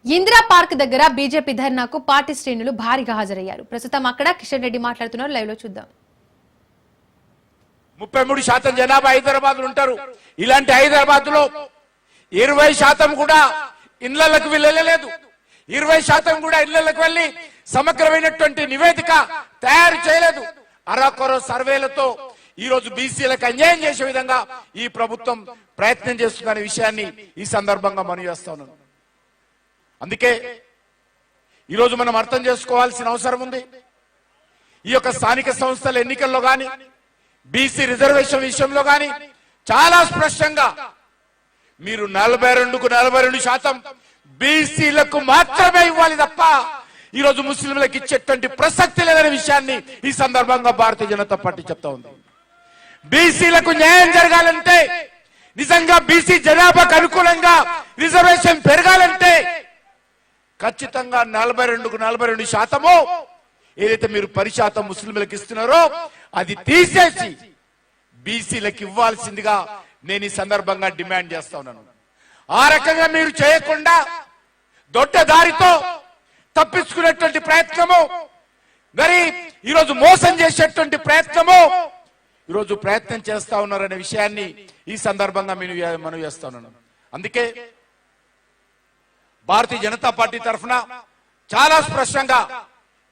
Indira park దగ్గర BJP ధర్నాకు party శ్రేణులు భారీగా హాజరయ్యారు. ప్రస్తుతం అక్కడ కిషన్ రెడ్డి మాట్లాడుతున్నారు. లైవ్ లో చూద్దాం. 33% జనాభా హైదరాబాద్ లో ఉంటారు. ఇలాంటి హైదరాబాద్ లో 20% కూడా ఇళ్లకు వెళ్ళలేదు. 20% కూడా ఇళ్లకు వెళ్లి సమగ్రమైనటువంటి నివేదిక తయారు చేయలేదు. అరకొర సర్వేలతో ఈ రోజు బీసీలకు అన్యాయం చేసే విధంగా ఈ ప్రభుత్వం ప్రయత్నం చేస్తున్న విషయాన్ని ఈ సందర్భంగా మనవి చేస్తున్నాను. అందుకే ఈ రోజు మనం అర్థం చేసుకోవాల్సిన అవసరం ఉంది. ఈ యొక్క స్థానిక సంస్థల ఎన్నికల్లో గాని బీసీ రిజర్వేషన్ విషయంలో గాని చాలా స్పష్టంగా మీరు 42కు 42% బీసీలకు మాత్రమే ఇవ్వాలి తప్ప ఈ రోజు ముస్లింలకు ఇచ్చేటువంటి ప్రసక్తి లేదనే విషయాన్ని ఈ సందర్భంగా భారతీయ జనతా పార్టీ చెప్తా ఉంది. బీసీలకు న్యాయం జరగాలంటే, నిజంగా బీసీ జనాభాకు అనుకూలంగా రిజర్వేషన్ పెరగాలంటే ఖచ్చితంగా 42కు 42% ఏదైతే మీరు 10% ముస్లింలకు ఇస్తున్నారో అది తీసేసి బీసీలకు ఇవ్వాల్సిందిగా నేను ఈ సందర్భంగా డిమాండ్ చేస్తా ఉన్నాను. ఆ రకంగా మీరు చేయకుండా దొడ్డ దారితో తప్పించుకునేటువంటి ప్రయత్నము, మరి ఈరోజు మోసం చేసేటువంటి ప్రయత్నము ఈరోజు ప్రయత్నం చేస్తా ఉన్నారనే విషయాన్ని ఈ సందర్భంగా మనం చేస్తా ఉన్నాను. అందుకే భారతీయ జనతా పార్టీ తరఫున చాలా స్పష్టంగా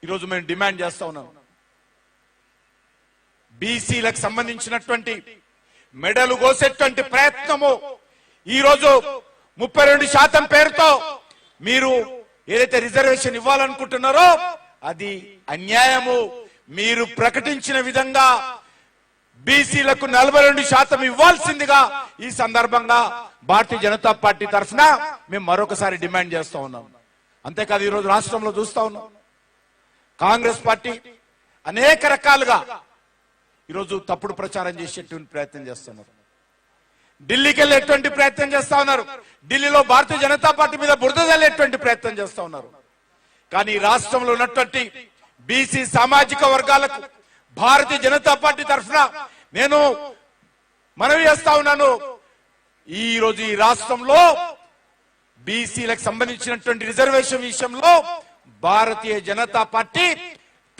ఈరోజు మేము డిమాండ్ చేస్తా ఉన్నాం. బీసీలకు సంబంధించినటువంటి మెడలు కోసేటువంటి ప్రయత్నము ఈరోజు 32% పేరుతో మీరు ఏదైతే రిజర్వేషన్ ఇవ్వాలనుకుంటున్నారో అది అన్యాయము. మీరు ప్రకటించిన విధంగా బీసీలకు 42% ఇవ్వాల్సిందిగా ఈ సందర్భంగా భారతీయ జనతా పార్టీ తరఫున మేము మరొకసారి డిమాండ్ చేస్తా ఉన్నాం. అంతేకాదు ఈరోజు రాష్ట్రంలో చూస్తా ఉన్నాం, కాంగ్రెస్ పార్టీ అనేక రకాలుగా ఈరోజు తప్పుడు ప్రచారం చేసేటువంటి ప్రయత్నం చేస్తున్నారు. ఢిల్లీకి వెళ్ళేటువంటి ప్రయత్నం చేస్తా ఉన్నారు. ఢిల్లీలో భారతీయ జనతా పార్టీ మీద బురద జల్లేటువంటి ప్రయత్నం చేస్తా ఉన్నారు. కానీ రాష్ట్రంలో ఉన్నటువంటి బీసీ సామాజిక వర్గాలకు భారతీయ జనతా పార్టీ తరఫున నేను మనవి చేస్తా ఉన్నాను. ఈ రోజు ఈ రాష్ట్రంలో బీసీలకు సంబంధించినటువంటి రిజర్వేషన్ విషయంలో భారతీయ జనతా పార్టీ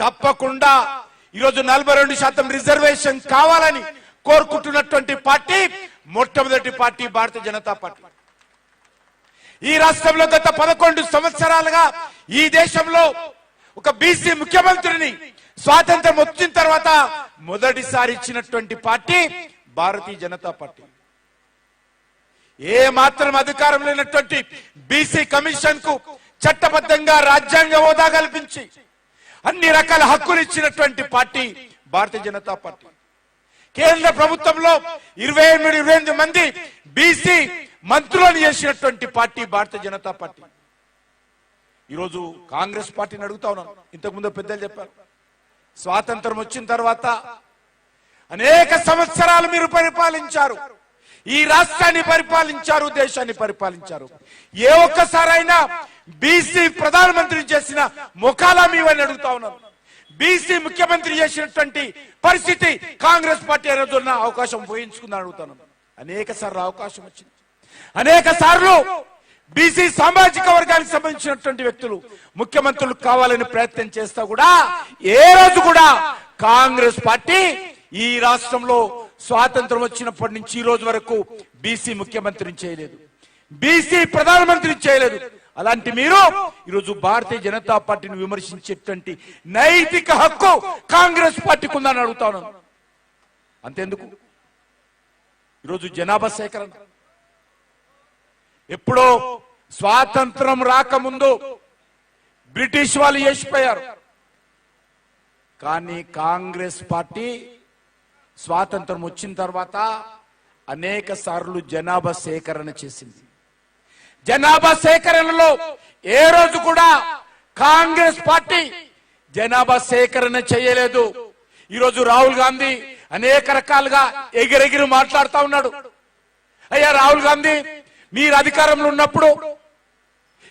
తప్పకుండా ఈరోజు 42% రిజర్వేషన్ కావాలని కోరుకుంటున్నటువంటి పార్టీ మొట్టమొదటి పార్టీ భారతీయ జనతా పార్టీ. ఈ రాష్ట్రంలో గత 11 సంవత్సరాలుగా ఈ దేశంలో ఒక బీసీ ముఖ్యమంత్రిని స్వాతంత్రం వచ్చిన తర్వాత మొదటిసారి ఇచ్చినటువంటి పార్టీ భారతీయ జనతా పార్టీ. ఏ మాత్రం అధికారం లేనటువంటి బీసీ కమిషన్ కు చట్టబద్ధంగా రాజ్యాంగ హోదా కల్పించి అన్ని రకాల హక్కులు ఇచ్చినటువంటి పార్టీ భారతీయ జనతా పార్టీ. కేంద్ర ప్రభుత్వంలో 28 మంది బీసీ మంత్రులను చేసినటువంటి పార్టీ భారతీయ జనతా పార్టీ. ఈరోజు కాంగ్రెస్ పార్టీని అడుగుతా ఉన్నాను. ఇంతకుముందు పెద్దలు చెప్పారు, స్వాతంత్రం వచ్చిన తర్వాత అనేక సంవత్సరాలు మీరు పరిపాలించారు, ఈ రాష్ట్రాన్ని పరిపాలించారు, దేశాన్ని పరిపాలించారు. ఏ ఒక్కసారైనా బీసీ ప్రధానమంత్రి చేసిన ముఖాలా మీవని అడుగుతా ఉన్నాను. బీసీ ముఖ్యమంత్రి చేసినటువంటి పరిస్థితి కాంగ్రెస్ పార్టీ రోజున్న అవకాశం ఉపయోగించుకుందని అడుగుతాను. అనేక సార్లు అవకాశం వచ్చింది. అనేక సార్లు బీసీ సామాజిక వర్గానికి సంబంధించినటువంటి వ్యక్తులు ముఖ్యమంత్రులు కావాలని ప్రయత్నం చేస్తా కూడా ఏ రోజు కూడా కాంగ్రెస్ పార్టీ ఈ రాష్ట్రంలో స్వాతంత్రం వచ్చినప్పటి నుంచి ఈ రోజు వరకు బీసీ ముఖ్యమంత్రిని చేయలేదు, బీసీ ప్రధానమంత్రిని చేయలేదు. అలాంటి మీరు ఈరోజు భారతీయ జనతా పార్టీని విమర్శించేటువంటి నైతిక హక్కు కాంగ్రెస్ పార్టీకి ఉందని అడుగుతా ఉన్నాను. అంతేందుకు ఈరోజు జనాభా సేకరణ ఎప్పుడో స్వాతంత్రం రాకముందు బ్రిటిష్ వాళ్ళు చేసిపోయారు. కానీ కాంగ్రెస్ పార్టీ స్వాతంత్రం వచ్చిన తర్వాత అనేక సార్లు జనాభా సేకరణ చేసింది. జనాభా సేకరణలో ఏ రోజు కూడా కాంగ్రెస్ పార్టీ జనాభా సేకరణ చేయలేదు. ఈరోజు రాహుల్ గాంధీ అనేక రకాలుగా ఎగిరెగిరి మాట్లాడుతూ ఉన్నాడు. అయ్యా రాహుల్ గాంధీ, మీరు అధికారంలో ఉన్నప్పుడు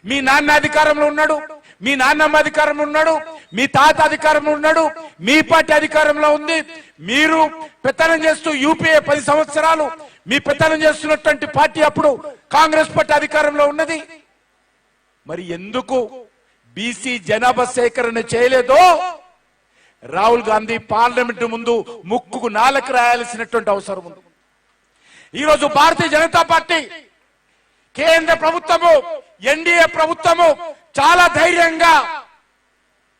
మీ నాన్న అధికారంలో ఉన్నాడు, మీ నాన్నమ్మ అధికారంలో ఉన్నాడు, మీ తాత అధికారంలో ఉన్నాడు, మీ పార్టీ అధికారంలో ఉంది. మీరు పెత్తనం చేస్తూ యూపీఏ 10 సంవత్సరాలు మీ పెత్తనం చేస్తున్నటువంటి పార్టీ అప్పుడు కాంగ్రెస్ పార్టీ అధికారంలో ఉన్నది. మరి ఎందుకు బీసీ జనాభా సేకరణ చేయలేదో రాహుల్ గాంధీ పార్లమెంట్ ముందు ముక్కుకు నాలుక రాయాల్సినటువంటి అవసరం ఉంది. ఈరోజు భారతీయ జనతా పార్టీ కేంద్ర ప్రభుత్వము ఎన్డీఏ ప్రభుత్వము చాలా ధైర్యంగా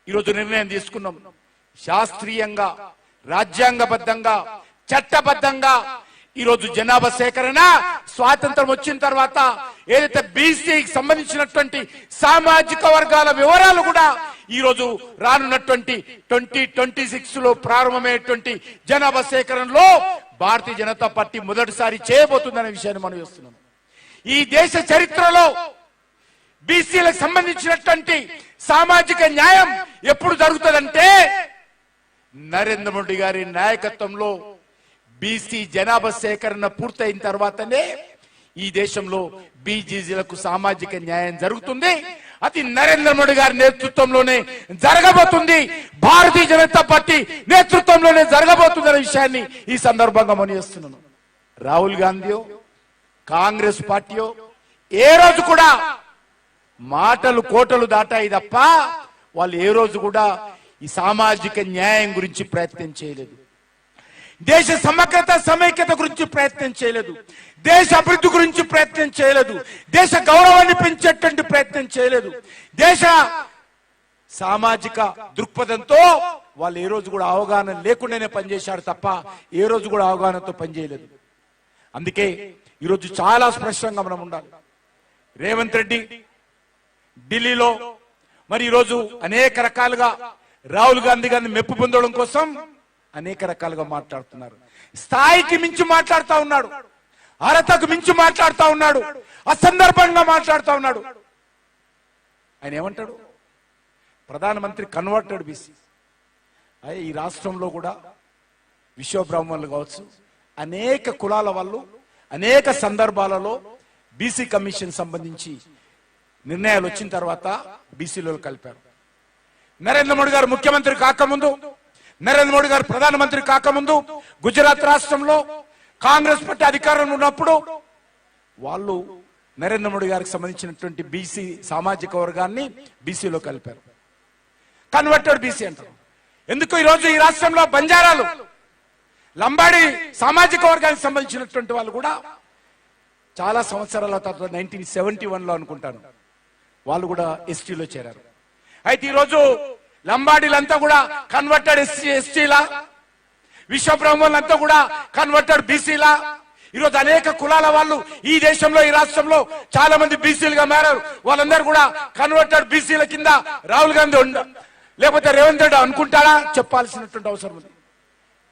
ఈరోజు నిర్ణయం తీసుకున్నాం. శాస్త్రీయంగా, రాజ్యాంగబద్ధంగా, చట్టబద్ధంగా ఈరోజు జనాభా సేకరణ స్వాతంత్రం వచ్చిన తర్వాత ఏదైతే బీసీకి సంబంధించినటువంటి సామాజిక వర్గాల వివరాలు కూడా ఈరోజు రానున్నటువంటి 2026 లో ప్రారంభమయ్యేటువంటి జనాభా సేకరణలో భారతీయ జనతా పార్టీ మొదటిసారి చేయబోతుందనే విషయాన్ని మనం చూస్తున్నాం. ఈ దేశ చరిత్రలో బీసీలకు సంబంధించినటువంటి సామాజిక న్యాయం ఎప్పుడు జరుగుతుందంటే నరేంద్ర మోడీ గారి నాయకత్వంలో బీసీ జనాభా సేకరణ పూర్తయిన తర్వాతనే ఈ దేశంలో బీసీలకు సామాజిక న్యాయం జరుగుతుంది. అది నరేంద్ర మోడీ గారి నేతృత్వంలోనే జరగబోతుంది, భారతీయ జనతా పార్టీ నేతృత్వంలోనే జరగబోతుందనే విషయాన్ని ఈ సందర్భంగా మనం చేస్తున్నాను. రాహుల్ గాంధీ కాంగ్రెస్ పార్టీయో ఏ రోజు కూడా మాటలు కోటలు దాటాయి తప్ప వాళ్ళు ఏ రోజు కూడా ఈ సామాజిక న్యాయం గురించి ప్రయత్నం చేయలేదు. దేశ సమగ్రత సమైక్యత గురించి ప్రయత్నం చేయలేదు. దేశ అభివృద్ధి గురించి ప్రయత్నం చేయలేదు. దేశ గౌరవాన్ని పెంచేటువంటి ప్రయత్నం చేయలేదు. దేశ సామాజిక దృక్పథంతో వాళ్ళు ఏ రోజు కూడా అవగాహన లేకుండానే పనిచేశారు తప్ప ఏ రోజు కూడా అవగాహనతో పనిచేయలేదు. అందుకే ఈరోజు చాలా స్పష్టంగా మనం ఉండాలి. రేవంత్ రెడ్డి ఢిల్లీలో మరి ఈరోజు అనేక రకాలుగా రాహుల్ గాంధీ గారిని మెప్పు పొందడం కోసం అనేక రకాలుగా మాట్లాడుతున్నారు. స్థాయికి మించి మాట్లాడుతూ ఉన్నాడు, అర్హతకు మించి మాట్లాడుతూ ఉన్నాడు, అసందర్భంగా మాట్లాడుతూ ఉన్నాడు. ఆయన ఏమంటాడు? ప్రధానమంత్రి కన్వర్టెడ్ బీసీ. ఈ రాష్ట్రంలో కూడా విశ్వబ్రాహ్మణులు కావచ్చు, అనేక కులాల వాళ్ళు అనేక సందర్భాలలో బీసీ కమిషన్ సంబంధించి నిర్ణయాలు వచ్చిన తర్వాత బీసీలో కలిపారు. నరేంద్ర మోడీ గారు ముఖ్యమంత్రి కాకముందు, నరేంద్ర మోడీ గారు ప్రధానమంత్రి కాకముందు గుజరాత్ రాష్ట్రంలో కాంగ్రెస్ పార్టీ అధికారంలో ఉన్నప్పుడు వాళ్ళు నరేంద్ర మోడీ గారికి సంబంధించినటువంటి బీసీ సామాజిక వర్గాన్ని బీసీలో కలిపారు. కన్వర్టెడ్ బీసీ అంటారు. ఎందుకు ఈరోజు ఈ రాష్ట్రంలో బంజారాలు, లంబాడి సామాజిక వర్గానికి సంబంధించినటువంటి వాళ్ళు కూడా చాలా సంవత్సరాల తర్వాత 1971లో అనుకుంటాను వాళ్ళు కూడా ఎస్టీలో చేరారు. అయితే ఈరోజు లంబాడీలంతా కూడా కన్వర్టెడ్ ఎస్టీలా, విశ్వబ్రాహ్మణులంతా కూడా కన్వర్టెడ్ బీసీలా. ఈరోజు అనేక కులాల వాళ్ళు ఈ దేశంలో ఈ రాష్ట్రంలో చాలా మంది బీసీలుగా మారారు. వాళ్ళందరూ కూడా కన్వర్టెడ్ బీసీల కింద రాహుల్ గాంధీ లేకపోతే రేవంత్ రెడ్డి అనుకుంటారా? చెప్పాల్సినటువంటి అవసరం ఉంది.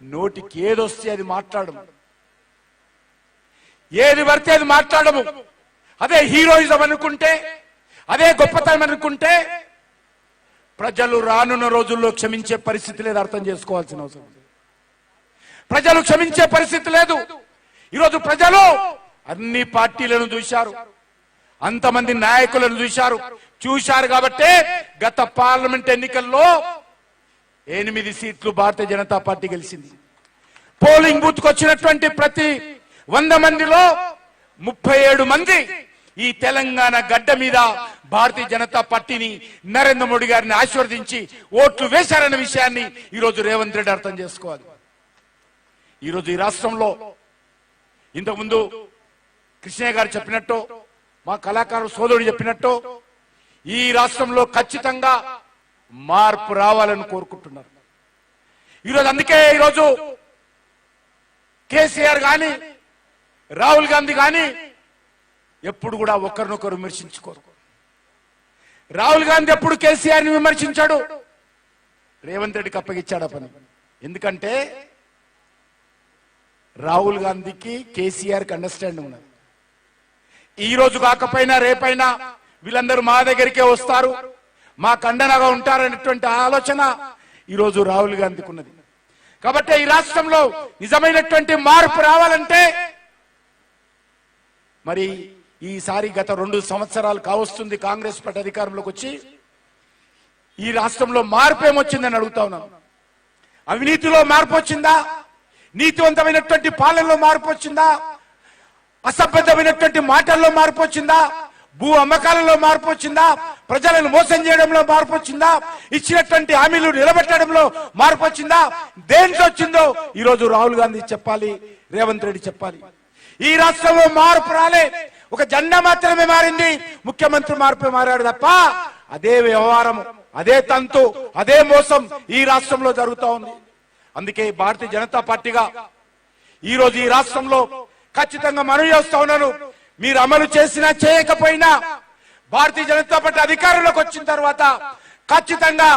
నోటికి ఏదొస్తే అది మాట్లాడము, ఏది పడితే అది మాట్లాడము. అదే హీరోయిజం అనుకుంటే, అదే గొప్పతనం అనుకుంటే ప్రజలు రానున్న రోజుల్లో క్షమించే పరిస్థితి లేదు. అర్థం చేసుకోవాల్సిన అవసరం ఉంది. ప్రజలు క్షమించే పరిస్థితి లేదు. ఈరోజు ప్రజలు అన్ని పార్టీలను చూశారు, అంతమంది నాయకులను చూశారు కాబట్టి గత పార్లమెంట్ ఎన్నికల్లో 8 సీట్లు భారతీయ జనతా పార్టీ గెలిచింది. పోలింగ్ బూత్ కు వచ్చినటువంటి ప్రతి 100 మందిలో 37 మంది ఈ తెలంగాణ గడ్డ మీద భారతీయ జనతా పార్టీని, నరేంద్ర మోడీ గారిని ఆశీర్వదించి ఓట్లు వేశారన్న విషయాన్ని ఈరోజు రేవంత్ రెడ్డి అర్థం చేసుకోవాలి. ఈరోజు ఈ రాష్ట్రంలో ఇంతకుముందు కృష్ణయ్య గారు చెప్పినట్టు, మా కళాకారు సోదరుడు చెప్పినట్టు ఈ రాష్ట్రంలో ఖచ్చితంగా మార్పు రావాలని కోరుకుంటున్నారు. ఈరోజు అందుకే ఈరోజు కేసీఆర్ గాని రాహుల్ గాంధీ గాని ఎప్పుడు కూడా ఒకరినొకరు విమర్శించుకోరు. రాహుల్ గాంధీ ఎప్పుడు కేసీఆర్ ని విమర్శించాడు, రేవంత్ రెడ్డికి అప్పగిచ్చాడు ఆ పని. ఎందుకంటే రాహుల్ గాంధీకి కేసీఆర్ కి అండర్స్టాండింగ్ ఉన్నది. ఈ రోజు కాకపోయినా రేపైనా వీళ్ళందరూ మా దగ్గరికే వస్తారు, మా కండనగా ఉంటారనేటువంటి ఆలోచన ఈరోజు రాహుల్ గాంధీకి ఉన్నది. కాబట్టి ఈ రాష్ట్రంలో నిజమైనటువంటి మార్పు రావాలంటే మరి ఈసారి గత 2 సంవత్సరాలు కావస్తుంది కాంగ్రెస్ పార్టీ అధికారంలోకి వచ్చి, ఈ రాష్ట్రంలో మార్పు ఏమొచ్చిందని అడుగుతా ఉన్నాను. అవినీతిలో మార్పు వచ్చిందా? నీతివంతమైనటువంటి పాలనలో మార్పు వచ్చిందా? అసభ్యతమైనటువంటి మాటల్లో మార్పు వచ్చిందా? భూ అమ్మకాలలో మార్పు వచ్చిందా? ప్రజలను మోసం చేయడంలో మార్పు వచ్చిందా? ఇచ్చినటువంటి హామీలు నిలబెట్టడంలో మార్పు వచ్చిందా? దేంట్లో వచ్చిందో ఈ రోజు రాహుల్ గాంధీ చెప్పాలి, రేవంత్ రెడ్డి చెప్పాలి. ఈ రాష్ట్రంలో మార్పు రాలే, ఒక జెండా మాత్రమే మారింది, ముఖ్యమంత్రి మార్పు మారాడు తప్ప అదే వ్యవహారం, అదే తంతు, అదే మోసం ఈ రాష్ట్రంలో జరుగుతూ ఉంది. అందుకే భారతీయ జనతా పార్టీగా ఈ రోజు ఈ రాష్ట్రంలో ఖచ్చితంగా మనవి చేస్తా ఉన్నాను. మీరు అమలు చేసినా చేయకపోయినా భారతీయ జనతా పార్టీ అధికారంలోకి వచ్చిన తర్వాత ఖచ్చితంగా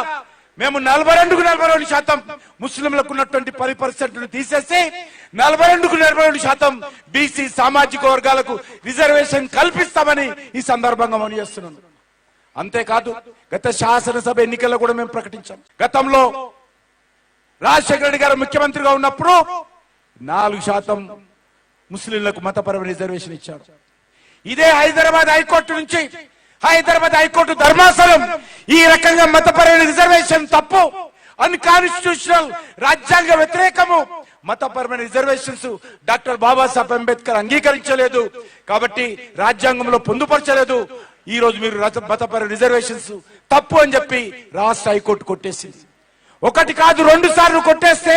మేము 42% ముస్లింలకు ఉన్నటువంటి 10% తీసేసి 42% బీసీ సామాజిక వర్గాలకు రిజర్వేషన్ కల్పిస్తామని ఈ సందర్భంగా మనం చేస్తున్నాం. అంతేకాదు గత శాసనసభ ఎన్నికల్లో కూడా మేము ప్రకటించాం. గతంలో రాజశేఖర రెడ్డి గారు ముఖ్యమంత్రిగా ఉన్నప్పుడు 4% ముస్లింలకు మతపరమైన రిజర్వేషన్ ఇచ్చారు. ఇదే హైదరాబాద్ హైకోర్టు నుంచి హైదరాబాద్ హైకోర్టు ధర్మాసనం ఈ రకంగా మతపరమైన రిజర్వేషన్ తప్పు, అన్కాన్స్టిట్యూషనల్, రాజ్యాంగ వ్యతిరేకము, మతపరమైన రిజర్వేషన్స్ డాక్టర్ బాబాసాహెబ్ అంబేద్కర్ అంగీకరించలేదు కాబట్టి రాజ్యాంగంలో పొందుపరచలేదు. ఈ రోజు మీరు మతపరమైన రిజర్వేషన్స్ తప్పు అని చెప్పి రాష్ట్ర హైకోర్టు కొట్టేసింది. ఒకటి కాదు 2 సార్లు కొట్టేస్తే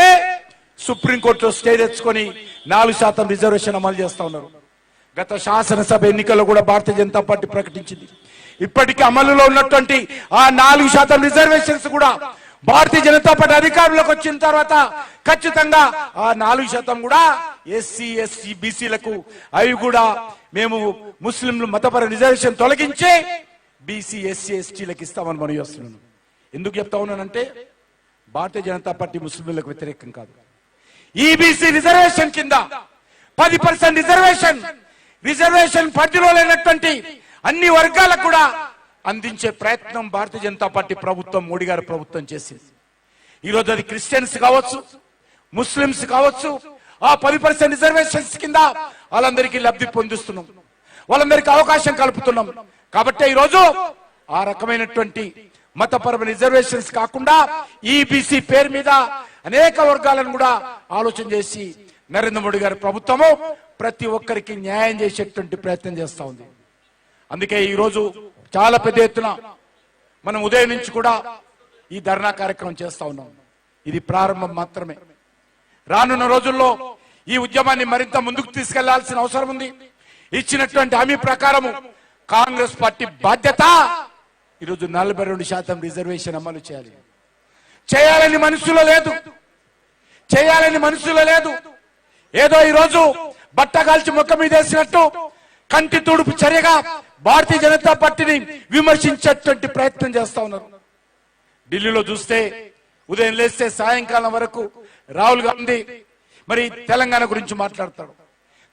సుప్రీంకోర్టులో స్టే తెచ్చుకొని 4% రిజర్వేషన్ అమలు చేస్తా ఉన్నారు. గత శాసనసభ ఎన్నికల్లో కూడా భారతీయ జనతా పార్టీ ప్రకటించింది. ఇప్పటికీ అమలులో ఉన్నటువంటి ఆ 4% రిజర్వేషన్స్ కూడా భారతీయ జనతా పార్టీ అధికారంలోకి వచ్చిన తర్వాత ఖచ్చితంగా ఆ 4% కూడా ఎస్సీ ఎస్టీ బీసీలకు అవి కూడా మేము ముస్లింలు మతపర రిజర్వేషన్ తొలగించి బీసీ ఎస్సీ ఎస్టీలకు ఇస్తామని మనం చేస్తున్నాను. ఎందుకు చెప్తా ఉన్నానంటే భారతీయ జనతా పార్టీ ముస్లింలకు వ్యతిరేకం కాదు. ఈబీసీ రిజర్వేషన్ కింద 10% రిజర్వేషన్ పరిధిలో లేనటువంటి అన్ని వర్గాలకు కూడా అందించే ప్రయత్నం భారతీయ జనతా పార్టీ ప్రభుత్వం, మోడీ గారి ప్రభుత్వం చేసింది. ఈరోజు అది క్రిస్టియన్స్ కావచ్చు, ముస్లింస్ కావచ్చు, ఆ 10% రిజర్వేషన్స్ కింద వాళ్ళందరికీ లబ్ధి పొందిస్తున్నాం, వాళ్ళందరికీ అవకాశం కల్పుతున్నాం. కాబట్టి ఈరోజు ఆ రకమైనటువంటి మతపరమైన రిజర్వేషన్స్ కాకుండా ఈబీసీ పేరు మీద అనేక వర్గాలను కూడా ఆలోచన చేసి నరేంద్ర మోడీ గారి ప్రభుత్వము ప్రతి ఒక్కరికి న్యాయం చేసేటువంటి ప్రయత్నం చేస్తా ఉంది. అందుకే ఈ రోజు చాలా పెద్ద ఎత్తున మనం ఉదయం నుంచి కూడా ఈ ధర్నా కార్యక్రమం చేస్తా ఉన్నాం. ఇది ప్రారంభం మాత్రమే. రానున్న రోజుల్లో ఈ ఉద్యమాన్ని మరింత ముందుకు తీసుకెళ్లాల్సిన అవసరం ఉంది. ఇచ్చినటువంటి హామీ ప్రకారము కాంగ్రెస్ పార్టీ బాధ్యత ఈరోజు 42% రిజర్వేషన్ అమలు చేయాలి. చేయాలని మనసులో లేదు, చేయాలని మనసులో లేదు. ఏదో ఈరోజు బట్టగాల్చి ముఖం మీద వేసినట్టు కంటి తుడుపు చర్యగా భారతీయ జనతా పార్టీని విమర్శించేటువంటి ప్రయత్నం చేస్తా ఉన్నారు. ఢిల్లీలో చూస్తే ఉదయం లేస్తే సాయంకాలం వరకు రాహుల్ గాంధీ మరి తెలంగాణ గురించి మాట్లాడతాడు.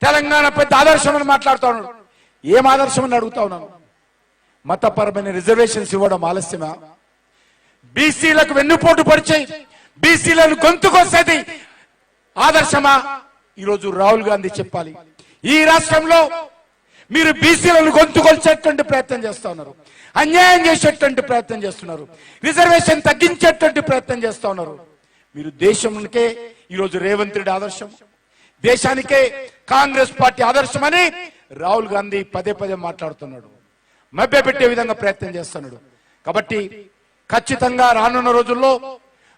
తెలంగాణ పెద్ద ఆదర్శం అని మాట్లాడుతా ఉన్నాడు. ఏం ఆదర్శం అని అడుగుతా ఉన్నాను. మతపరమైన రిజర్వేషన్స్ ఇవ్వడం ఆలస్యమా? బీసీలకు వెన్నుపోటు పరిచే బీసీలను గొంతుకొసేది ఆదర్శమా? ఈరోజు రాహుల్ గాంధీ చెప్పాలి. ఈ రాష్ట్రంలో మీరు బీసీలను గొంతుకొల్చేటువంటి ప్రయత్నం చేస్తా ఉన్నారు, అన్యాయం చేసేటువంటి ప్రయత్నం చేస్తున్నారు, రిజర్వేషన్ తగ్గించేటువంటి ప్రయత్నం చేస్తా ఉన్నారు. మీరు దేశంకే ఈరోజు రేవంత్ రెడ్డి ఆదర్శం, దేశానికే కాంగ్రెస్ పార్టీ ఆదర్శం అని రాహుల్ గాంధీ పదే పదే మాట్లాడుతున్నాడు, మభ్యపెట్టే విధంగా ప్రయత్నం చేస్తున్నాడు. కాబట్టి ఖచ్చితంగా రానున్న రోజుల్లో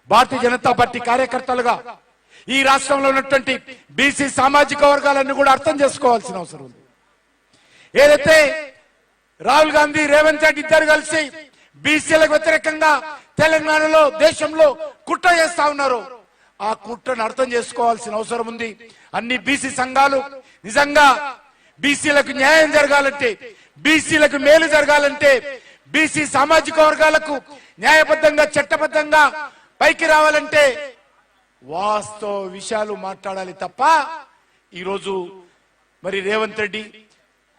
భారతీయ జనతా పార్టీ కార్యకర్తలుగా ఈ రాష్ట్రంలో ఉన్నటువంటి బీసీ సామాజిక వర్గాలన్నీ కూడా అర్థం చేసుకోవాల్సిన అవసరం ఉంది. ఏదైతే రాహుల్ గాంధీ రేవంత్ రెడ్డి ఇద్దరు కలిసి బీసీలకు వ్యతిరేకంగా తెలంగాణలో దేశంలో కుట్ర చేస్తా ఉన్నారు, ఆ కుట్రను అర్థం చేసుకోవాల్సిన అవసరం ఉంది. అన్ని బీసీ సంఘాలు నిజంగా బీసీలకు న్యాయం జరగాలంటే, బీసీలకు మేలు జరగాలంటే, బీసీ సామాజిక వర్గాలకు న్యాయబద్ధంగా చట్టబద్ధంగా పైకి రావాలంటే వాస్తవ విషయాలు మాట్లాడాలి తప్ప ఈరోజు మరి రేవంత్ రెడ్డి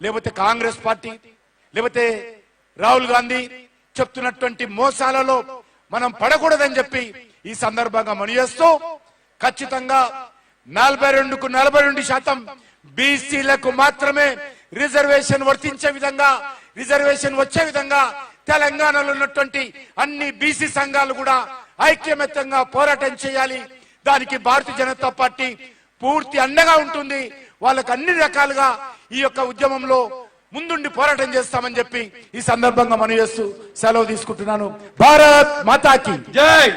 లేకపోతే కాంగ్రెస్ పార్టీ లేకపోతే రాహుల్ గాంధీ చెప్తున్నటువంటి మోసాలలో మనం పడకూడదని చెప్పి ఈ సందర్భంగా మనం చేస్తూ ఖచ్చితంగా 42కు 42% బీసీలకు మాత్రమే రిజర్వేషన్ వర్తించే విధంగా, రిజర్వేషన్ వచ్చే విధంగా తెలంగాణలో ఉన్నటువంటి అన్ని బీసీ సంఘాలు కూడా ఐక్యమత్యంగా పోరాటం చేయాలి. దానికి భారతీయ జనతా పార్టీ పూర్తి అండగా ఉంటుంది. వాళ్ళకు అన్ని రకాలుగా ఈ యొక్క ఉద్యమంలో ముందుండి పోరాటం చేస్తామని చెప్పి ఈ సందర్భంగా మనవి చేస్తూ సెలవు తీసుకుంటున్నాను. భారత్ మాతాకి జై.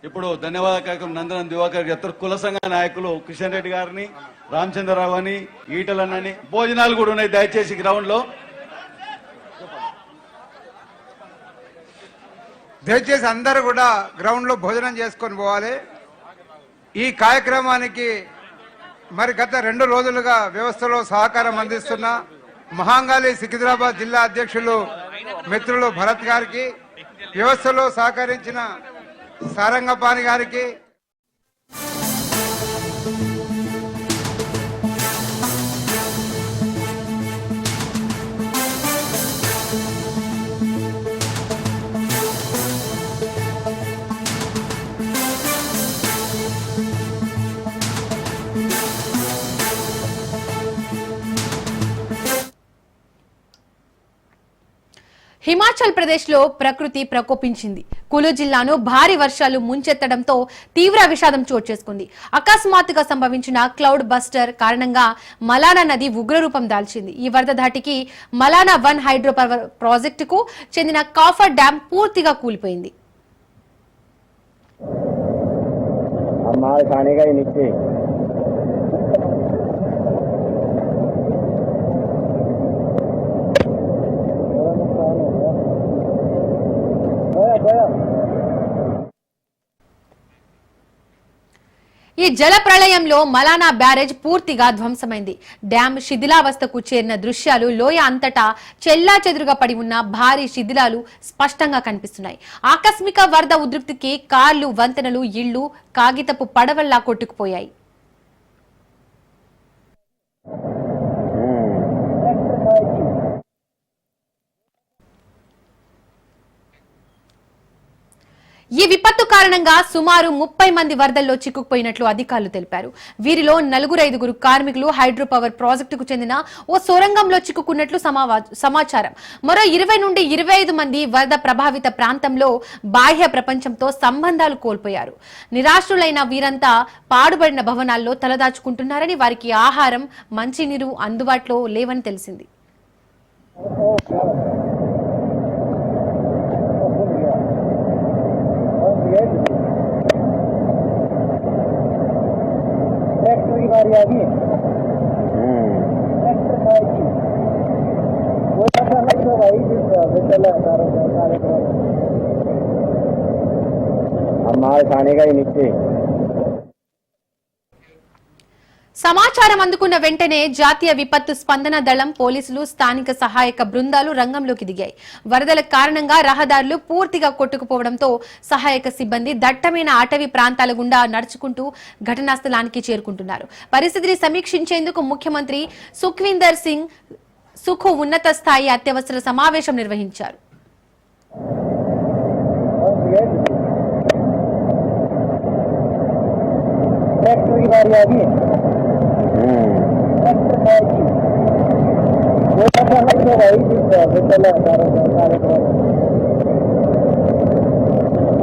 ఇప్పుడు ధన్యవాద కార్యక్రమం నందనం దివాకర్ ఇతర కుల సంఘ నాయకులు కిషన్ రెడ్డి గారిని, రామచంద్రరావు అని, ఈటలన్నని భోజనాలు కూడా ఉన్నాయి. దయచేసి గ్రౌండ్ లో దయచేసి అందరూ కూడా గ్రౌండ్ లో భోజనం చేసుకొని పోవాలి. ఈ కార్యక్రమానికి మరి గత 2 రోజులుగా వ్యవస్థలో సహకారం అందిస్తున్న మహాంగాలి సికింద్రాబాద్ జిల్లా అధ్యక్షులు మిత్రులు భరత్ గారికి, వ్యవస్థలో సహకరించిన సారంగపాణి గారికి, హిమాచల్ ప్రదేశ్ లో ప్రకృతి ప్రకోపించింది. కులు జిల్లాను భారీ వర్షాలు ముంచెత్తడంతో తీవ్ర విషాదం చోటు చేసుకుంది. అకస్మాత్తుగా సంభవించిన క్లౌడ్ బస్టర్ కారణంగా మలానా నది ఉగ్రరూపం దాల్చింది. ఈ వరద ధాటికి మలానా 1 హైడ్రో పవర్ ప్రాజెక్టుకు చెందిన కాఫర్ డ్యాం పూర్తిగా కూలిపోయింది. ఈ జల ప్రళయంలో మలానా బ్యారేజ్ పూర్తిగా ధ్వంసమైంది. డ్యాం శిథిలావస్థకు చేరిన దృశ్యాలు లోయ అంతటా చెల్లాచెదురుగా పడి ఉన్న భారీ శిథిలాలు స్పష్టంగా కనిపిస్తున్నాయి. ఆకస్మిక వరద ఉధృతికి కార్లు, వంతెనలు, ఇళ్లు కాగితపు పడవల్లా కొట్టుకుపోయాయి. ఈ విపత్తు కారణంగా సుమారు 30 మంది వరదల్లో చిక్కుకుపోయినట్లు అధికారులు తెలిపారు. వీరిలో 4-5 కార్మికులు హైడ్రో పవర్ ప్రాజెక్టుకు చెందిన ఓ సొరంగంలో చిక్కుకున్నట్లు సమాచారం. మరో 20 నుండి 25 మంది వరద ప్రభావిత ప్రాంతంలో బాహ్య ప్రపంచంతో సంబంధాలు కోల్పోయారు. నిరాశ్రులైన వీరంతా పాడుబడిన భవనాల్లో తలదాచుకుంటున్నారని, వారికి ఆహారం, మంచినీరు అందుబాటులో లేవని తెలిసింది. बारी आ गई तो भाई हमारे खाने का ही नीचे. సమాచారం అందుకున్న వెంటనే జాతీయ విపత్తు స్పందన దళం, పోలీసులు, స్థానిక సహాయక బృందాలు రంగంలోకి దిగాయి. వరదల కారణంగా రహదారులు పూర్తిగా కొట్టుకుపోవడంతో సహాయక సిబ్బంది దట్టమైన అటవీ ప్రాంతాల గుండా నడుచుకుంటూ ఘటనా స్థలానికి చేరుకుంటున్నారు. పరిస్థితిని సమీక్షించేందుకు ముఖ్యమంత్రి సుఖ్వీందర్ సింగ్ సుఖు ఉన్నత స్థాయి అత్యవసర సమావేశం నిర్వహించారు.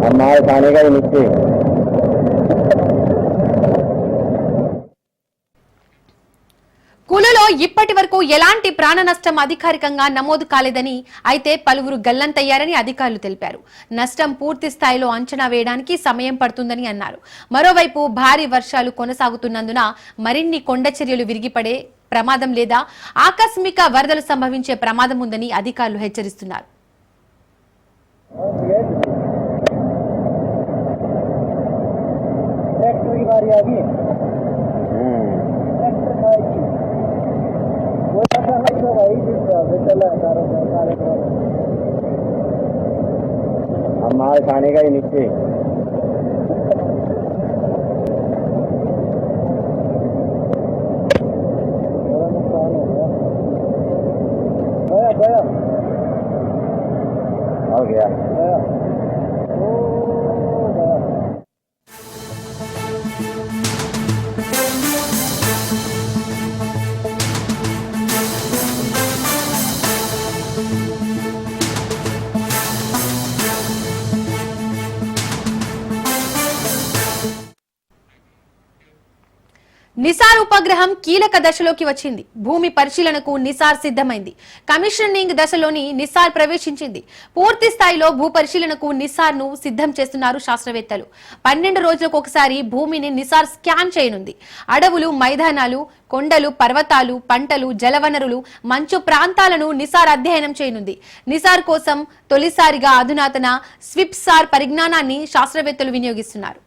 हमारे खाने का ही नीचे. కులలో ఇప్పటి వరకు ఎలాంటి ప్రాణ నష్టం అధికారికంగా నమోదు కాలేదని, అయితే పలువురు గల్లంతయ్యారని అధికారులు తెలిపారు. నష్టం పూర్తి స్థాయిలో అంచనా వేయడానికి సమయం పడుతుందని అన్నారు. మరోవైపు భారీ వర్షాలు కొనసాగుతున్నందున మరిన్ని కొండ చర్యలు విరిగిపడే ప్రమాదం లేదా ఆకస్మిక వరదలు సంభవించే ప్రమాదం ఉందని అధికారులు హెచ్చరిస్తున్నారు. हमारे खाने का ही नीचे. हो गया. నిసార్ ఉపగ్రహం కీలక దశలోకి వచ్చింది. భూమి పరిశీలనకు నిసార్ సిద్ధమైంది. కమిషనింగ్ దశలోని నిసార్ ప్రవేశించింది. పూర్తి స్థాయిలో భూ పరిశీలనకు నిసార్ ను సిద్ధం చేస్తున్నారు శాస్త్రవేత్తలు. 12 రోజులకు ఒకసారి భూమిని నిసార్ స్కాన్ చేయనుంది. అడవులు, మైదానాలు, కొండలు, పర్వతాలు, పంటలు, జలవనరులు, మంచు ప్రాంతాలను నిసార్ అధ్యయనం చేయనుంది. నిసార్ కోసం తొలిసారిగా అధునాతన స్విప్సార్ పరిజ్ఞానాన్ని శాస్త్రవేత్తలు వినియోగిస్తున్నారు.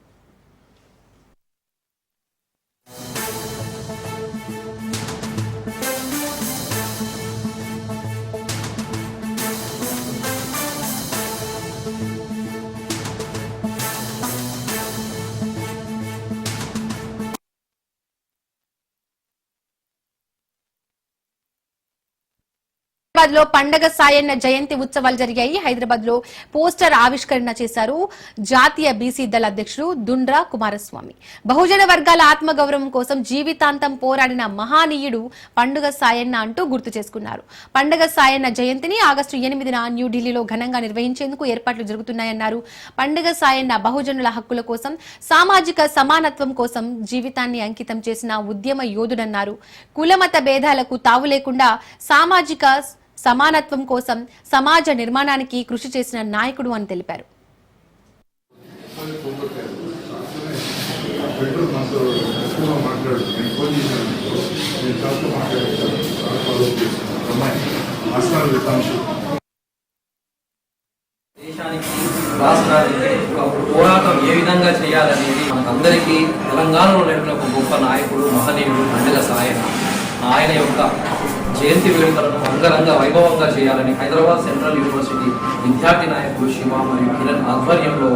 హైదరాబాద్ లో పండగ సాయన్న జయంతి ఉత్సవాలు జరిగాయి. హైదరాబాద్ లో పోస్టర్ ఆవిష్కరణ చేశారు జాతీయ బీసీ దళ అధ్యక్షుడు దుండ్రా కుమారస్వామి. బహుజన వర్గాల ఆత్మగౌరవం కోసం జీవితాంతం పోరాడిన మహానీయుడు పండుగ సాయన్న అంటూ గుర్తు చేసుకున్నారు. పండగ సాయన్న జయంతిని ఆగస్టు 8న న్యూఢిల్లీలో ఘనంగా నిర్వహించేందుకు ఏర్పాట్లు జరుగుతున్నాయన్నారు. పండుగ సాయన్న బహుజనుల హక్కుల కోసం, సామాజిక సమానత్వం కోసం జీవితాన్ని అంకితం చేసిన ఉద్యమ యోధుడన్నారు. కులమత భేదాలకు తావు లేకుండా సామాజిక సమానత్వం కోసం సమాజ నిర్మాణానికి కృషి చేసిన నాయకుడు అని తెలిపారు. దేశానికి రాష్ట్రానికి ఒక పోరాటం ఏ విధంగా చేయాలనేది మనకందరికీ తెలంగాణలో ఉన్నటువంటి ఒక గొప్ప నాయకుడు, మహనీయుడు పండుగ సాయన్న. ఆయన యొక్క జయంతి వేడుకలను అంగరంగ వైభవంగా చేయాలని హైదరాబాద్ సెంట్రల్ యూనివర్సిటీ విద్యార్థి నాయకులు శివ మరియు కిరణ్ ఆధ్వర్యంలో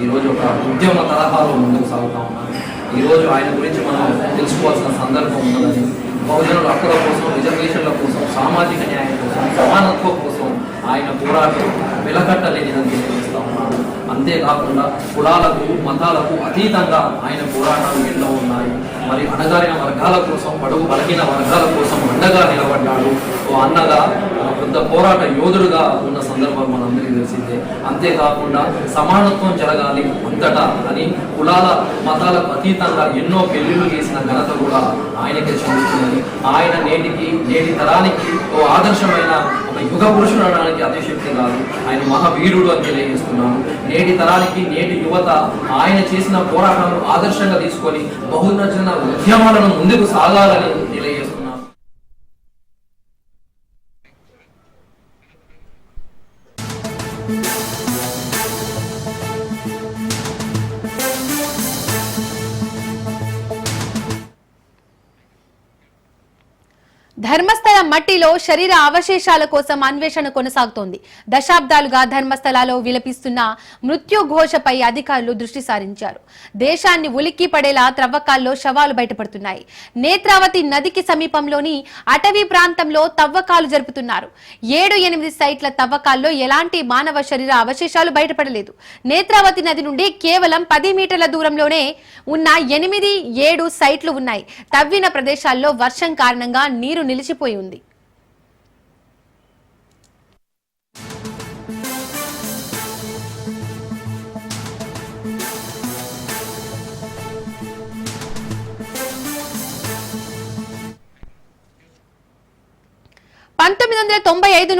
ఈరోజు ఒక ఉద్యమ తరహాలో ముందుకు సాగుతూ ఉన్నారు. ఈరోజు ఆయన గురించి మనం తెలుసుకోవాల్సిన సందర్భం ఉన్నదని, బహుజనుల హక్కుల కోసం, రిజర్వేషన్ల కోసం, సామాజిక న్యాయం కోసం, సమానత్వం కోసం ఆయన పోరాటం వెలకట్టలేనిదని తెలియజేస్తూ ఉన్నారు. అంతేకాకుండా కులాలకు, మతాలకు అతీతంగా ఆయన పోరాటాలు ఎన్నో ఉన్నాయి. మరి అణగారిన వర్గాల కోసం, బడుగు బలహీన వర్గాల కోసం అండగా నిలబడ్డాడు. ఓ అన్నగా పెద్ద పోరాట యోధుడుగా ఉన్న సందర్భం మనందరికీ తెలిసిందే. అంతేకాకుండా సమానత్వం జరగాలి అంతటా అని కులాల, మతాలకు అతీతంగా ఎన్నో పెళ్లిళ్లు చేసిన ఘనత కూడా ఆయనకే చెందుతుందని, ఆయన నేటి తరానికి ఓ ఆదర్శమైన ఒక యుగ పురుషుడు అనడానికి అతిశక్తి కాదు, ఆయన మహావీరుడు అని తెలియజేస్తున్నాను. నేటి తరానికి, నేటి యువత ఆయన చేసిన పోరాటాలను ఆదర్శంగా తీసుకొని బహుజన ఉద్యమాలను ముందుకు సాగాలని తెలియజేస్తున్నాను. ధర్మస్థల మట్టిలో శరీర అవశేషాల కోసం అన్వేషణ కొనసాగుతోంది. దశాబ్దాలుగా ధర్మస్థలాలో విలపిస్తున్న మృత్యుఘోషపై అధికారులు దృష్టి సారించారు. దేశాన్ని ఉలిక్కి పడేలా త్రవ్వకాల్లో శవాలు బయటపడుతున్నాయి. నేత్రావతి నదికి సమీపంలోని అటవీ ప్రాంతంలో తవ్వకాలు జరుపుతున్నారు. 7-8 సైట్ల తవ్వకాల్లో ఎలాంటి మానవ శరీర అవశేషాలు బయటపడలేదు. నేత్రావతి నది నుండి కేవలం 10 మీటర్ల దూరంలోనే ఉన్న 8-7 సైట్లు ఉన్నాయి. తవ్విన ప్రదేశాల్లో వర్షం కారణంగా నీరు నిలిచిపోయి ఉంది.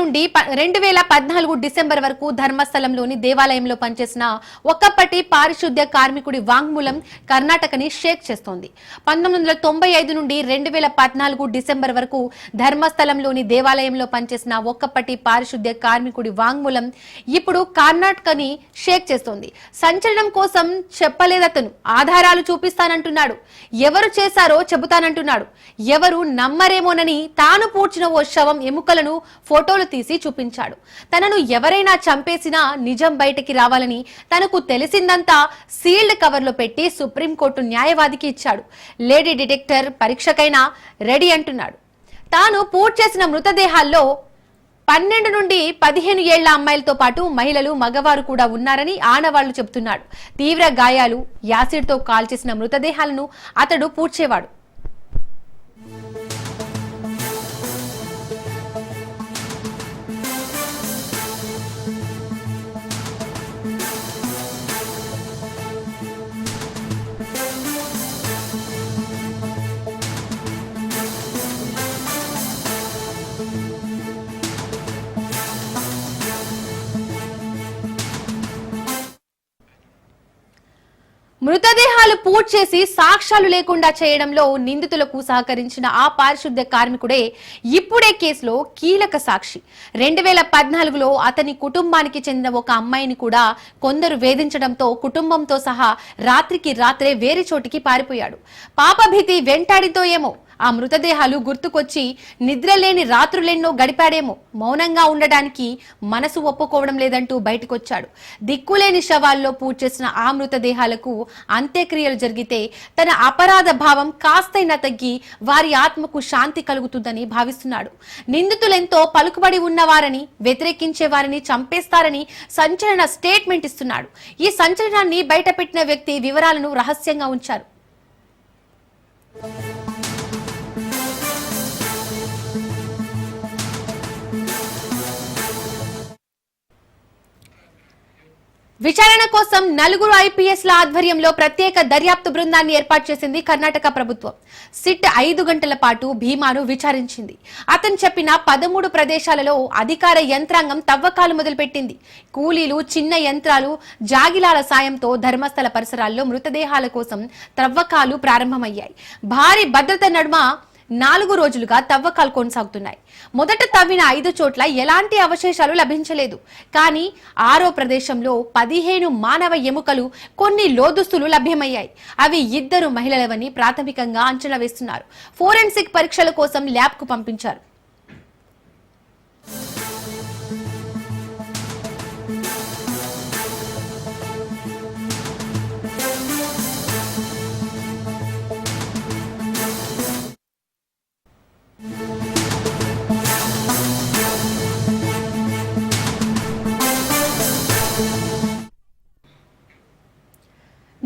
నుండి 2014 డిసెంబర్ వరకు ధర్మస్థలంలోని దేవాలయంలో పనిచేసిన ఒక్కప్పటి పారిశుద్ధ్య కార్మికుడి వాంగ్మూలం కర్ణాటకని షేక్ చేస్తోంది. 1995 నుండి 2014 డిసెంబర్ వరకు ధర్మస్థలంలోని దేవాలయంలో పనిచేసిన ఒక్కప్పటి పారిశుద్ధ్య కార్మికుడి వాంగ్మూలం ఇప్పుడు కర్ణాటకని షేక్ చేస్తోంది. సంచలనం కోసం చెప్పలేదతను, ఆధారాలు చూపిస్తానంటున్నాడు. ఎవరు చేశారో చెబుతానంటున్నాడు. ఎవరు నమ్మరేమోనని తాను పూడ్చిన ఓ శవం ఎముకలను ఫోటోలు తీసి చూపించాడు. తనను ఎవరైనా చంపేసినా నిజం బయటికి రావాలని తనకు తెలిసిందంతా సీల్డ్ కవర్లో పెట్టి సుప్రీంకోర్టు న్యాయవాదికి ఇచ్చాడు. లేడీ డిటెక్టర్ పరీక్షకైనా రెడీ అంటున్నాడు. తాను పూడ్ చేసిన మృతదేహాల్లో 12 నుండి 15 ఏళ్ల అమ్మాయిలతో పాటు మహిళలు, మగవారు కూడా ఉన్నారని ఆనవాళ్లు చెబుతున్నాడు. తీవ్ర గాయాలు, యాసిడ్తో కాల్చేసిన మృతదేహాలను అతడు పూడ్చేవాడు. మృతదేహాలు పూర్తి చేసి సాక్ష్యాలు లేకుండా చేయడంలో నిందితులకు సహకరించిన ఆ పారిశుద్ధ్య కార్మికుడే ఇప్పుడే కేసులో కీలక సాక్షి. 2014లో అతని కుటుంబానికి చెందిన ఒక అమ్మాయిని కూడా కొందరు వేధించడంతో కుటుంబంతో సహా రాత్రికి రాత్రే వేరే చోటికి పారిపోయాడు. పాపభీతి వెంటాడితో ఏమో ఆ మృతదేహాలు గుర్తుకొచ్చి నిద్రలేని రాత్రులెన్నో గడిపాడేమో. మౌనంగా ఉండడానికి మనసు ఒప్పుకోవడం లేదంటూ బయటకొచ్చాడు. దిక్కులేని శవాల్లో పూర్తి చేసిన ఆ మృతదేహాలకు అంత్యక్రియలు జరిగితే తన అపరాధ భావం కాస్తైనా తగ్గి వారి ఆత్మకు శాంతి కలుగుతుందని భావిస్తున్నాడు. నిందితులెంతో పలుకుబడి ఉన్నవారని, వ్యతిరేకించే వారిని చంపేస్తారని సంచలన స్టేట్మెంట్ ఇస్తున్నాడు. ఈ సంచలనాన్ని బయటపెట్టిన వ్యక్తి వివరాలను రహస్యంగా ఉంచారు. విచారణ కోసం 4 ఐపీఎస్ల ఆధ్వర్యంలో ప్రత్యేక దర్యాప్తు బృందాన్ని ఏర్పాటు చేసింది కర్ణాటక ప్రభుత్వం. సిట్ 5 గంటల పాటు భీమాను విచారించింది. అతను చెప్పిన 13 ప్రదేశాలలో అధికార యంత్రాంగం తవ్వకాలు మొదలుపెట్టింది. కూలీలు, చిన్న యంత్రాలు, జాగిలాల సాయంతో ధర్మస్థల పరిసరాల్లో మృతదేహాల కోసం తవ్వకాలు ప్రారంభమయ్యాయి. భారీ భద్రత నడుమ 4 రోజులుగా తవ్వకాలు కొనసాగుతున్నాయి. మొదట తవ్విన 5 చోట్ల ఎలాంటి అవశేషాలు లభించలేదు. కానీ 6వ ప్రదేశంలో 15 మానవ ఎముకలు, కొన్ని లోదుస్తులు లభ్యమయ్యాయి. అవి 2 మహిళలవని ప్రాథమికంగా అంచనా వేస్తున్నారు. ఫోరెన్సిక్ పరీక్షల కోసం ల్యాబ్కు పంపించారు.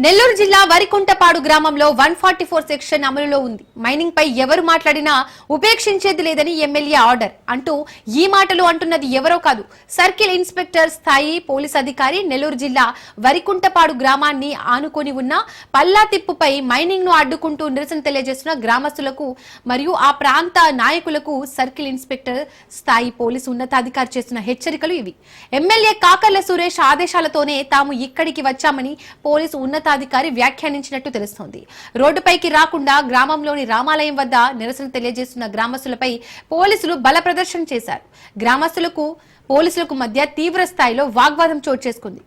నెల్లూరు జిల్లా వరికుంటపాడు గ్రామంలో 144 సెక్షన్ అమలులో ఉంది. మైనింగ్ పై ఎవరు మాట్లాడినా ఉపేక్షించేది లేదని ఎమ్మెల్యే ఆర్డర్ అంటూ ఈ మాటలు అంటున్నది ఎవరో కాదు, సర్కిల్ ఇన్స్పెక్టర్ స్థాయి పోలీస్ అధికారి. నెల్లూరు జిల్లా వరికుంటపాడు గ్రామాన్ని ఆనుకొని ఉన్న పల్లాతిప్పుపై మైనింగ్ ను అడ్డుకుంటూ నిరసన తెలియజేస్తున్న గ్రామస్తులకు మరియు ఆ ప్రాంత నాయకులకు సర్కిల్ ఇన్స్పెక్టర్ స్థాయి పోలీసు ఉన్నతాధికారి చేస్తున్న హెచ్చరికలు ఇవి. ఎమ్మెల్యే కాకర్ల సురేష్ ఆదేశాలతోనే తాము ఇక్కడికి వచ్చామని పోలీసు ఉన్నతాధికారి వ్యాఖ్యానించినట్టు తెలుస్తోంది. రోడ్డుపైకి రాకుండా గ్రామంలోని రామాలయం వద్ద నిరసన తెలియజేస్తున్న గ్రామస్తులపై పోలీసులు బల ప్రదర్శన చేశారు. గ్రామస్తులకు పోలీసులకు మధ్య తీవ్ర స్థాయిలో వాగ్వాదం చోటు చేసుకుంది.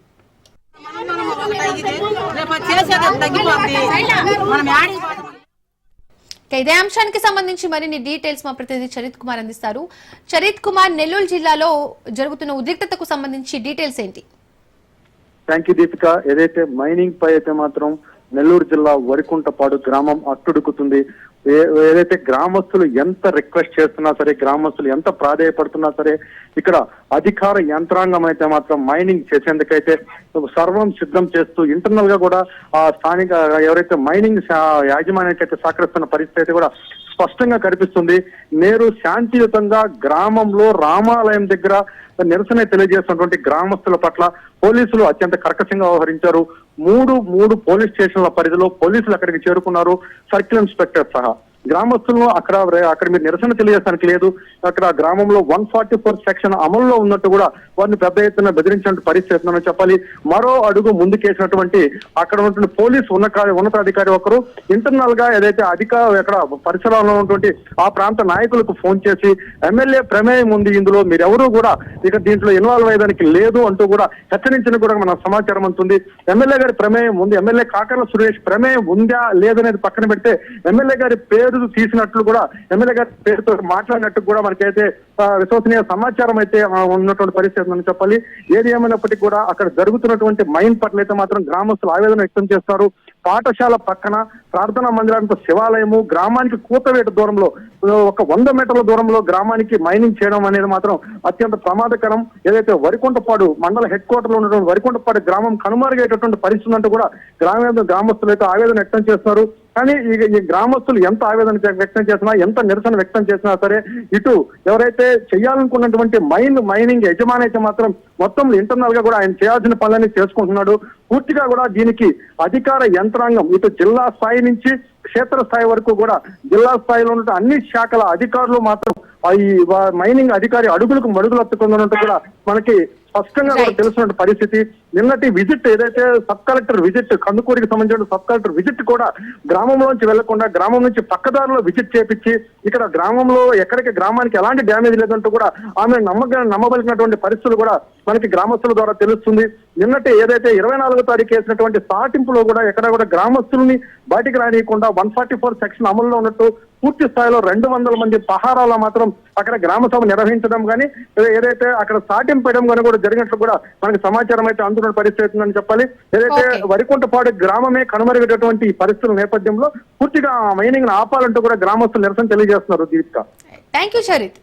ఇదే అంశానికి సంబంధించి మరిన్ని డీటెయిల్స్ మా ప్రతినిధి చరిత్ కుమార్ అందిస్తారు. చరిత్ కుమార్, నెల్లూరు జిల్లాలో జరుగుతున్న ఉద్రిక్తతకు సంబంధించి డీటెయిల్స్ ఏంటి? Thank you Deepika. ఏదైతే మైనింగ్ పై అయితే మాత్రం నెల్లూరు జిల్లా వరికుంటపాడు గ్రామం అట్టుడుకుతుంది. ఏదైతే గ్రామస్తులు ఎంత రిక్వెస్ట్ చేస్తున్నా సరే, గ్రామస్తులు ఎంత ప్రాధేయపడుతున్నా సరే, ఇక్కడ అధికార యంత్రాంగం అయితే మాత్రం మైనింగ్ చేసేందుకైతే సర్వం సిద్ధం చేస్తూ ఇంటర్నల్ గా కూడా ఆ స్థానిక ఎవరైతే మైనింగ్ యాజమాన్యానికి అయితే సహకరిస్తున్న పరిస్థితి అయితే కూడా స్పష్టంగా కనిపిస్తుంది. నేరు శాంతియుతంగా గ్రామంలో రామాలయం దగ్గర నిరసన తెలియజేస్తున్నటువంటి గ్రామస్తుల పట్ల పోలీసులు అత్యంత కర్కశంగా వ్యవహరించారు. మూడు పోలీస్ స్టేషన్ల పరిధిలో పోలీసులు అక్కడికి చేరుకున్నారు, సర్కిల్ ఇన్స్పెక్టర్ సహా. గ్రామస్తులను అక్కడ మీరు నిరసన తెలియజేయడానికి లేదు. అక్కడ గ్రామంలో 144 సెక్షన్ అమల్లో ఉన్నట్టు కూడా వారిని పెద్ద ఎత్తున బెదిరించినట్టు పరిస్థితి చెప్పాలి. మరో అడుగు ముందుకేసినటువంటి అక్కడ ఉన్నటువంటి పోలీసు ఉన్నతాధికారి ఒకరు ఇంటర్నల్ గా ఏదైతే అక్కడ పరిసరాల్లో ఉన్నటువంటి ఆ ప్రాంత నాయకులకు ఫోన్ చేసి ఎమ్మెల్యే ప్రమేయం ఉంది ఇందులో, మీరెవరూ కూడా ఇక దీంట్లో ఇన్వాల్వ్ అయ్యేదానికి లేదు అంటూ కూడా హెచ్చరించిన కూడా మన సమాచారం అందుతుంది. ఎమ్మెల్యే గారి ప్రమేయం ఉంది, ఎమ్మెల్యే కాకర్ల సురేష్ ప్రమేయం ఉందా లేదనేది పక్కన పెడితే ఎమ్మెల్యే గారి పేరు తీసినట్లు కూడా, ఎమ్మెల్యే గారి పేరుతో మాట్లాడినట్టు కూడా మనకైతే విశ్వసనీయ సమాచారం అయితే ఉన్నటువంటి పరిస్థితి అని చెప్పాలి. ఏది ఏమైనప్పటికీ కూడా అక్కడ జరుగుతున్నటువంటి మైన్ పట్ల అయితే మాత్రం గ్రామస్తులు ఆవేదన వ్యక్తం చేస్తారు. పాఠశాల పక్కన ప్రార్థనా మందిరానికి శివాలయము, గ్రామానికి కూతవేట దూరంలో ఒక 100 మీటర్ల దూరంలో గ్రామానికి మైనింగ్ చేయడం అనేది మాత్రం అత్యంత ప్రమాదకరం. ఏదైతే వరికుంటపాడు మండల హెడ్ క్వార్టర్ లో ఉన్నటువంటి వరికుంటపాడు గ్రామం కనుమరుగేటటువంటి పరిస్థితి అంటూ కూడా గ్రామస్తులు అయితే ఆవేదన వ్యక్తం చేస్తున్నారు. కానీ ఈ గ్రామస్తులు ఎంత ఆవేదన వ్యక్తం చేసినా, ఎంత నిరసన వ్యక్తం చేసినా సరే, ఇటు ఎవరైతే చేయాలనుకున్నటువంటి మైనింగ్ యజమాని అయితే మాత్రం మొత్తం ఇంటర్నల్ గా కూడా ఆయన చేయాల్సిన పనులన్నీ చేసుకుంటున్నాడు. పూర్తిగా కూడా దీనికి అధికార యంత్రాంగం ఇటు జిల్లా స్థాయి నుంచి క్షేత్ర స్థాయి వరకు కూడా జిల్లా స్థాయిలో ఉన్న అన్ని శాఖల అధికారులు మాత్రం ఈ మైనింగ్ అధికారి అడుగులకు మడుగులు అత్తుకుంటున్నట్టు కూడా మనకి స్పష్టంగా కూడా Right. తెలుస్తున్న పరిస్థితి. నిన్నటి విజిట్ ఏదైతే సబ్ కలెక్టర్ విజిట్ కందుకూరికి సంబంధించిన సబ్ కలెక్టర్ విజిట్ కూడా గ్రామంలోంచి వెళ్లకుండా గ్రామం నుంచి పక్కదారిలో విజిట్ చేపించి ఇక్కడ గ్రామంలో ఎక్కడికి గ్రామానికి ఎలాంటి డ్యామేజ్ లేదంటూ కూడా ఆమె నమ్మబలిసినటువంటి పరిస్థితులు కూడా మనకి గ్రామస్తుల ద్వారా తెలుస్తుంది. నిన్నటి ఏదైతే 24వ తారీఖు వేసినటువంటి సాటింపులో కూడా ఎక్కడ కూడా గ్రామస్తుల్ని బయటికి రానియకుండా 144 సెక్షన్ అమల్లో ఉన్నట్టు పూర్తి స్థాయిలో 200 మంది పహారాల మాత్రం అక్కడ గ్రామ సభ నిర్వహించడం కానీ ఏదైతే అక్కడ సాటింపడం కానీ కూడా జరిగినట్లు కూడా మనకి సమాచారం అయితే అందుతున్న పరిస్థితి ఉందని చెప్పాలి. ఏదైతే Okay. వరికుంటపాడు గ్రామమే కనుమరుగేటటువంటి ఈ పరిస్థితుల నేపథ్యంలో పూర్తిగా మైనింగ్ ఆపాలంటూ కూడా గ్రామస్తులు నిరసన తెలియజేస్తున్నారు. Deepika, thank you షరీత్.